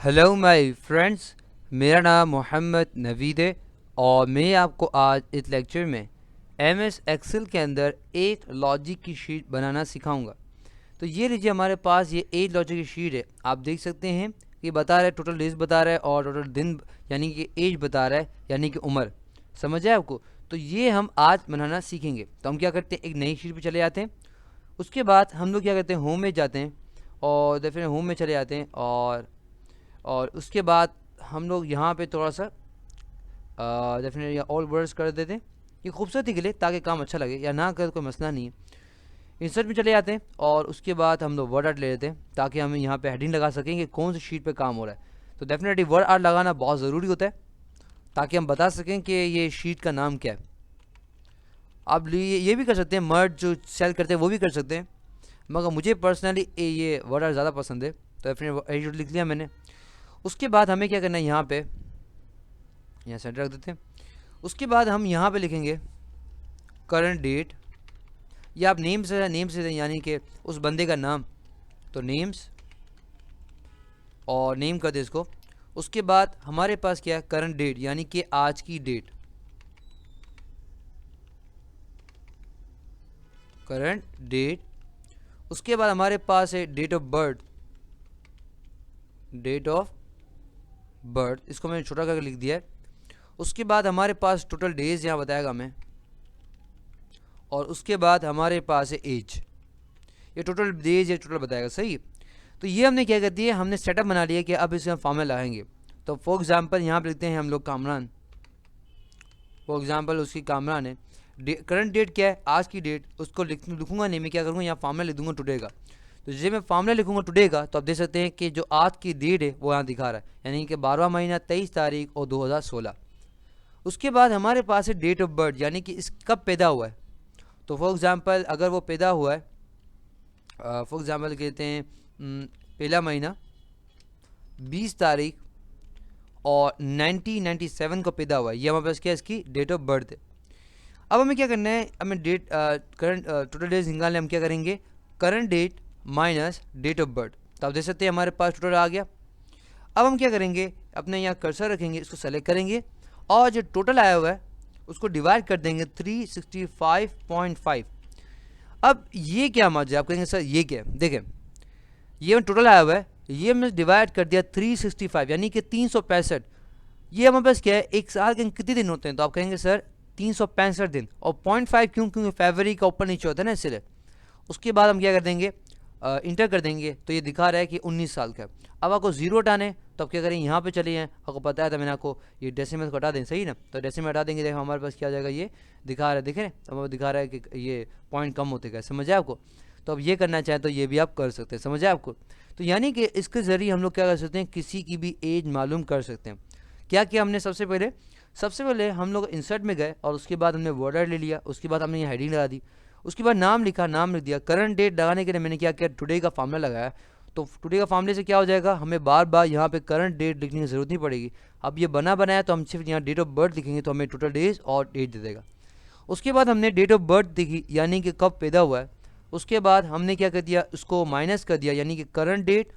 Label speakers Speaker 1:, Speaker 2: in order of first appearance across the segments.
Speaker 1: Hello my friends, मेरा नाम मोहम्मद नवीद है और मैं आपको आज इस लेक्चर में एमएस एक्सेल के अंदर एक लॉजिक की शीट बनाना सिखाऊंगा। तो ये लीजिए, हमारे पास ये एक लॉजिक की शीट है। आप देख सकते हैं कि बता रहा है टोटल डेज बता रहा है और टोटल दिन यानी कि एज बता रहा है यानी कि उम्र। समझ आए आपको? तो ये हम आज बनाना सीखेंगे। तो हम क्या करते हैं, एक नई शीट पर चले जाते हैं। उसके बाद हम लोग क्या करते हैं, होम में जाते हैं और डेफिनेट होम में चले जाते हैं और उसके बाद हम लोग यहाँ पे थोड़ा सा डेफिनेटली ऑल वर्ड्स कर देते हैं, ये खूबसूरती के लिए, ताकि काम अच्छा लगे, या ना कर कोई मसला नहीं है। इंसर्ट में चले जाते हैं और उसके बाद हम लोग वर्ड आर्ट ले लेते हैं ताकि हम यहाँ पे हेडिंग लगा सकें कि कौन सी शीट पे काम हो रहा है। तो डेफिनेटली वर्ड आर्ट लगाना बहुत ज़रूरी होता है ताकि हम बता सकें कि ये शीट का नाम क्या है। आप ये भी कर सकते हैं, मर्ज जो सेल करते हैं वो भी कर सकते हैं, मगर मुझे पर्सनली ये वर्ड आर्ट ज़्यादा पसंद है, तो डेफिनेटली लिख लिया मैंने। उसके बाद हमें क्या करना है, यहाँ सेंटर रख देते हैं। उसके बाद हम यहाँ पे लिखेंगे करंट डेट, या आप नेम से यानी कि उस बंदे का नाम, तो नेम्स और नेम कर दे इसको। उसके बाद हमारे पास क्या है, करंट डेट यानी कि आज की डेट, करंट डेट। उसके बाद हमारे पास है date of birth, date of birth, इसको मैंने छोटा करके लिख दिया है। उसके बाद हमारे पास टोटल डेज यहाँ बताएगा हमें, और उसके बाद हमारे पास है एज, ये टोटल डेज ये टोटल बताएगा। सही। तो ये हमने क्या कर दिया, हमने सेटअप बना लिया कि अब इसे हम फॉर्मूला लगाएंगे। तो फॉर एग्जांपल यहाँ पर लिखते हैं हम लोग कामरान, फॉर एग्जांपल उसकी कामरान है। करंट डेट क्या है, आज की डेट, उसको लिखूंगा नहीं, मैं क्या करूँगा, यहाँ फॉर्मूला लिख दूंगा टुडे का। तो जैसे मैं फार्मूला लिखूंगा टुडे का, तो आप देख सकते हैं कि जो आज की डेट है वो यहाँ दिखा रहा है, यानी कि 12वां महीना 23 तारीख और 2016। उसके बाद हमारे पास है डेट ऑफ बर्थ, यानी कि इस कब पैदा हुआ है। तो फॉर एग्जांपल अगर वो पैदा हुआ है, फॉर एग्जांपल कहते हैं पहला महीना 20 तारीख और 1997 को पैदा हुआ है, ये हमारे पास क्या है, इसकी डेट ऑफ बर्थ है। अब हमें क्या करना है, हमें डेट करंट टोटल डेज निकालने, हम क्या करेंगे, current date minus date of birth. तो आप देख सकते हैं हमारे पास टोटल आ गया। अब हम क्या करेंगे, अपने यहाँ कर्सर रखेंगे, इसको सेलेक्ट करेंगे और जो टोटल आया हुआ है उसको डिवाइड कर देंगे 365.5। अब ये क्या मजा, आप कहेंगे सर ये क्या है, देखें ये टोटल आया हुआ है, ये हमने डिवाइड कर दिया 365 यानी कि 365। ये हमारे पास क्या है, एक साल के कितने दिन होते हैं, तो आप कहेंगे सर 365 दिन, और 0.5 क्यों, क्योंकि फरवरी का ऊपर नीचे होता है ना, इसलिए। उसके बाद हम क्या कर देंगे, इंटर कर देंगे, तो ये दिखा रहा है कि 19 साल का है। अब आपको जीरो हटाने, तो आप क्या करें, यहाँ पे चले जाएँ, आपको पता है था मैंने आपको, ये डेसिमल को हटा दें, सही ना। तो डेसिमल हटा देंगे, देखो हमारे पास क्या आ जाएगा, ये दिखा रहा है, देखें अब दिखा रहा है कि ये पॉइंट कम होते गए। समझ आए आपको? तो अब ये करना चाहें तो ये भी आप कर सकते हैं। समझ आए आपको? तो यानी कि इसके ज़रिए हम लोग क्या कर सकते हैं, किसी की भी एज मालूम कर सकते हैं। क्या किया हमने, सबसे पहले हम लोग इंसर्ट में गए और उसके बाद हमने वर्ड ले लिया। उसके बाद हमने ये हेडिंग लगा दी। उसके बाद नाम लिखा, नाम लिख दिया। करंट डेट लगाने के लिए मैंने क्या किया, टुडे का फार्मूला लगाया। तो टुडे का फार्मूले से क्या हो जाएगा, हमें बार बार यहाँ पे करंट डेट लिखने की ज़रूरत नहीं पड़ेगी। अब ये बनाया तो हम सिर्फ यहाँ डेट ऑफ बर्थ लिखेंगे, तो हमें टोटल डेज और डेट दे देगा। उसके बाद हमने डेट ऑफ बर्थ देखी, यानी कि कब पैदा हुआ है। उसके बाद हमने क्या कर दिया, उसको माइनस कर दिया, यानी कि करंट डेट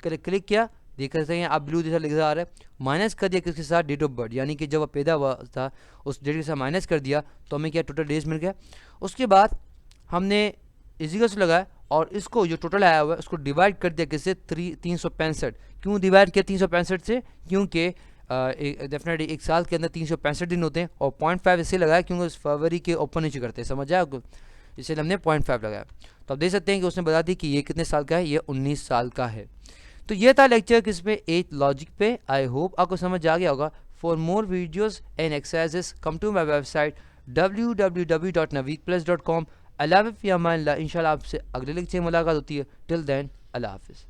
Speaker 1: क्लिक किया, देख सकते हैं आप ब्लू जैसा लिखा आ रहा है, माइनस कर दिया किसके साथ, डेट ऑफ बर्थ, यानी कि जब वह पैदा हुआ था उस डेट के साथ माइनस कर दिया, तो हमें क्या टोटल डेज मिल गया। उसके बाद हमने इजिकल्स लगाया और इसको जो टोटल आया हुआ है उसको डिवाइड कर दिया किससे, 365। क्यों डिवाइड किया 365 से, क्योंकि डेफिनेटली एक साल के अंदर 365 दिन होते हैं, और 0.5 इससे लगाया क्योंकि उस फरवरी के ऊपर नीचे करते हैं। समझ आया आपको? इसलिए हमने 0.5 लगाया। तो आप देख सकते हैं कि उसने बता दी कि ये कितने साल का है, ये 19 साल का है। तो ये था लेक्चर किस पे, एथ लॉजिक पे। आई होप आपको समझ आ गया होगा। For more videos and exercises come to my website www.naveedplus.com। अल्लाह हाफ़िज़, इंशाल्लाह आपसे अगले लेक्चर में मुलाकात होती है। टिल देन अल्लाह हाफ़िज़।